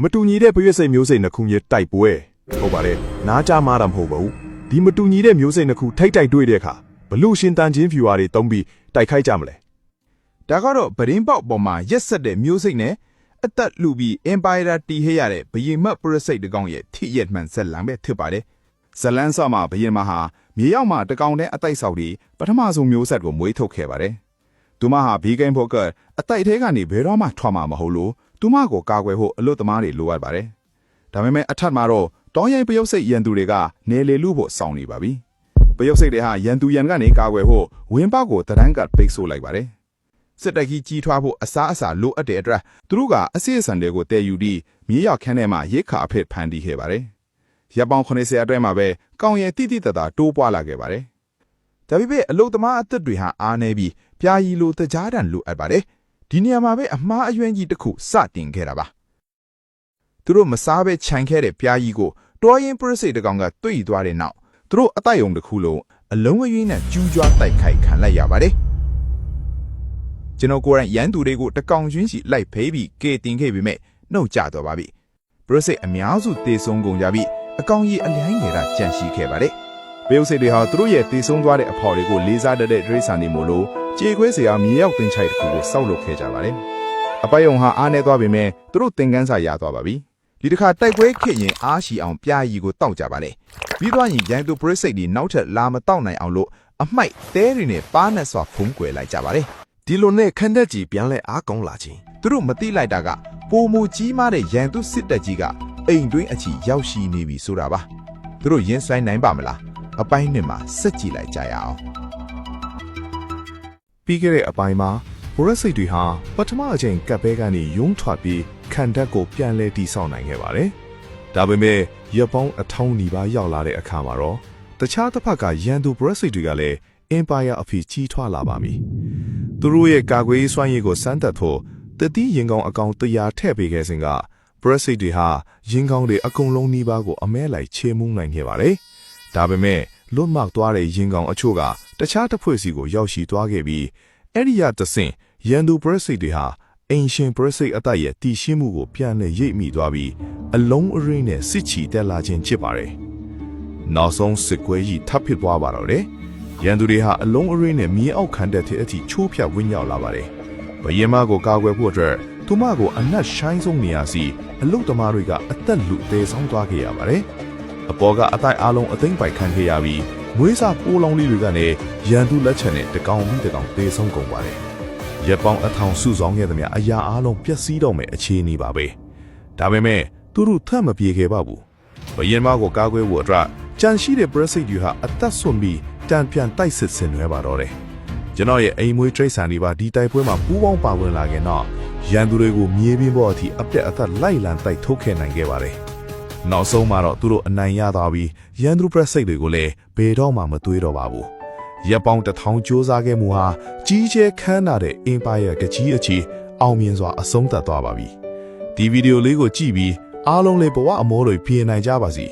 မတူညီတဲ့ပရွေ့စိတ်မျိုးစိတ်နှစ်ခုရဲ့တိုက်ပွဲဟုတ်ပါတယ်နားကြမှားတာမဟုတ်ပါဘူးဒီမတူညီတဲ့မျိုးစိတ်နှစ်ခုထိတ်တိုက်တွေ့တဲ့အခါဘလို့ရှင်တန်ချင်း viewer တွေတုံးပြီးတိုက်ခိုက်ကြမလဲဒါကတော့ဗရင်းပေါက်ပေါ်မှာရက်ဆက်တဲ့မျိုးစိတ်နဲ့အသက်လူပြီး Empire တီးဟဲရတဲ့ဘယင်မတ်ပရစိတ်တကောင်ရဲ့ထိရက်မှန်ဇက်လံပဲဖြစ်ပါတယ်ဇလန်းဆော့မှာဘယင်မဟာမြေရောက်မှာတကောင်တဲ့အတိုက်ဆောက်ပြီးပထမဆုံးမျိုးဆက်ကိုမွေးထုတ်ခဲ့ပါတယ်သူမဟာဘီဂိမ်းဖို့ကအတိုက်ထဲကနေဘယ်တော့မှထွက်မှာမဟုတ်လို့သူမကိုကာကွယ်ဖို့အလွတ်သမားတွေလိုအပ်ပါတယ်ဒါပေမဲ့အထက်မှာတော့တောင်းရိုင်းပယုတ်စိတ်ရန်သူတွေကနေလေလူဖို့စောင့်နေပါပြီပယုတ်စိတ်တွေဟာရန်သူရန်ကနေကာကွယ်ဖို့ဝင်းပေါက်ကိုတရန်းကပိတ်ဆို့လိုက်ပါတယ်စစ်တပ်ကြီးကြီးထွားဖို့အစားအစာလိုအပ်တဲ့အတွက်သူတို့ကအစီအစဉ်တွေကိုတည်ယူပြီးမြေရောက်ခန်းထဲမှာရိတ်ခါအဖြစ်ဖန်တီးခဲ့ပါတယ်ရပ်ပေါင်း80အတွဲမှာပဲကောင်းရည်တိတိတတ်တာတိုးပွားလာခဲ့ပါတယ်ဒါပေမဲ့အလုသမားအသက်တွေဟာအားနေပြီးပြာရီလိုတကြားတန်လိုအပ်ပါတယ်ဒီနေရာမှာပဲအမှားအယွင်းကြီးတစ်ခုစတင်ခဲ့တာပါသူတို့မစားပဲခြံခဲ့တဲ့ပြာရီကိုတောရင်ပရစိတ်တကောင်ကတွေ့သွားတဲ့နောက်သူတို့အတိုက်အုံတစ်ခုလုံးအလုံးအရင်းနဲ့ကျူးကျွားတိုက်ခိုက်ခံလိုက်ရပါတယ်ကျွန်တော်ကိုယ်တိုင်ရန်သူတွေကိုတကောင်ချင်းစီလိုက်ဖေးပြီးကေတင်ခဲ့ပြီးမဲ့နှုတ်ကျသွားပါပြီပရစိတ်အများစုတေဆုံးကုန်ကြပြီးအကောင်ကြီးအလိုင်းငယ်ကကြန့်ရှိခဲ့ပါတယ်ပယုတ်စိတ်တွေဟာသူတို့ရဲ့တေဆုံးသွားတဲ့အဖော်တွေကိုလေးစားတတ်တဲ့ဒရိษံတွေမို့လို့ကြေခွဲစရာမြေရောက်တင်ချိုက်တစ်ခုကိုစောက်လုပ်ခဲ့ကြပါတယ်အပိုင်ယုံဟာအားနေသွားပေမဲ့သူတို့သင်ကန်းစာရသွားပါပြီဒီတစ်ခါတိုက်ပွဲခစ်ရင်အားရှိအောင်ပြာရီကိုတောက်ကြပါလေပြီးသွားရင်ရန်သူပရစိတ်တွေနောက်ထပ်လာမတောက်နိုင်အောင်လို့အမိုက်တဲတွေနဲ့ပါးနဲ့စွာဖုံးကွယ်လိုက်ကြပါလေဒီလိုနဲ့ခန်းတက်ကြီးပြန်လဲအားကောင်းလာခြင်းသူတို့မသိလိုက်တာကပိုမူကြီးမားတဲ့ရန်သူစစ်တပ်ကြီးကအိမ်တွင်းအချီရောက်ရှိနေပြီဆိုတာပါသူတို့ရင်ဆိုင်နိုင်ပါမလားအပိုင်းနှစ်မှာစက်ကြည့်လိုက်ကြရအောင်ပြီးခဲ့တဲ့အပိုင်းမှာပရစိတ်တွေဟာပထမအချိန်ကပ်ပဲကနေယုံထွက်ပြီးခံတက်ကိုပြန်လဲတီးဆောင်နိုင်ခဲ့ပါတယ်ဒါပေမဲ့ရပ်ပေါင်းအထောင်းနီးပါးရောက်လာတဲ့အခါမှာတော့တခြားတစ်ဖက်ကရန်သူပရစိတ်တွေကလည်း Empire အဖြစ်ကြီးထွားလာပါပြီသူတို့ရဲ့ကာကွယ်ရေးစွမ်းရည်ကိုစမ်းသပ်ဖို့တတိရင်ကောင်အကောင်100ထည့်ပေးခဲ့စဉ်ကပရစိတ်တွေဟာရင်ကောင်တွေအကုန်လုံးနီးပါးကိုအမဲလိုက်ချေမှုန်းနိုင်ခဲ့ပါတယ်ဒါပေမဲ့လွတ်မောက်သွားတဲ့ရင်ကောင်အချို့ကတခြားတစ်ဖွဲ့စီကိုရောက်ရှိသွားခဲ့ပြီးအဲ့ဒီရတဆင့်ရန်သူပရစိတ်တွေဟာအင်ရှင်ပရစိတ်အတိုက်ရဲ့တည်ရှိမှုကိုပြန်လည်ရိပ်မိသွားပြီးအလုံးအရင်းနဲ့စစ်ချီတက်လာခြင်းဖြစ်ပါတယ်နောက်ဆုံးစစ်ပွဲကြီးထပ်ဖြစ်သွားပါတော့တယ်ရန်သူတွေဟာအလုံးအရင်းနဲ့မြေအောက်ခံတဲ့အထိချိုးဖြတ်ဝင်းရောက်လာပါတယ်ဘယင်မကိုကာကွယ်ဖို့အတွက်သူမကိုအနက်ရှိုင်းဆုံးနေရာစီအလုတ်သမားတွေကအသက်လူသေးဆောင်သွားခဲ့ရပါတယ်အပေါ်ကအတိုက်အားလုံးအသိမ့်ပိုက်ခံခဲ့ရပြီးမွေးစားပိုးလောင်လေးတွေကလည်းရန်သူလက်ချက်နဲ့တကောင်ပြီးတကောင်သေးဆုံးကုန်ပါတယ်ရပ်ပေါင်းအထောင်စုဆောင်ခဲ့သမျှအရာအားလုံးပျက်စီးတော့မယ်အခြေအနေပါပဲဒါပေမဲ့သူတို့ထပ်မပြေခဲ့ပါဘူးဘယင်မကိုကာကွယ်ဖို့အတွက်ကြံရှိတဲ့ပရစိတ်တွေဟာအသက်ဆွပြီးတန်ပြန်တိုက်စစ်ဆင်နွှဲပါတော့တယ်ကျွန်တော်ရဲ့အိမ်မွေးတရိတ်ဆန်တွေပါဒီတိုက်ပွဲမှာပူးပေါင်းပါဝင်လာခဲ့တော့ရန်သူတွေကိုမြေပြင်ပေါ်အထိအပြက်အသက်လိုက်လံတိုက်ထုတ်ခဲ့နိုင်ခဲ့ပါတယ်နောက်ဆုံးမှာတော့သူတို့အနိုင်ရသွားပြီးရန်သူပရစိတ်တွေကိုလည်းဘယ်တော့မှမသွေးတော့ပါဘူးရပ်ပေါင်း1000စ조사ခဲ့မှုဟာကြီးကျယ်ခမ်းနားတဲ့ Empire ကကြီးအချီအောင်မြင်စွာအဆုံးသတ်သွားပါပြီဒီဗီဒီယိုလေးကိုကြည့်ပြီးအားလုံးလေးဘဝအမောတွေပြေနိုင်ကြပါစီ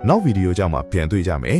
နောက်ဗီဒီယိုကြောင့်မှပြန်တွေ့ကြမယ်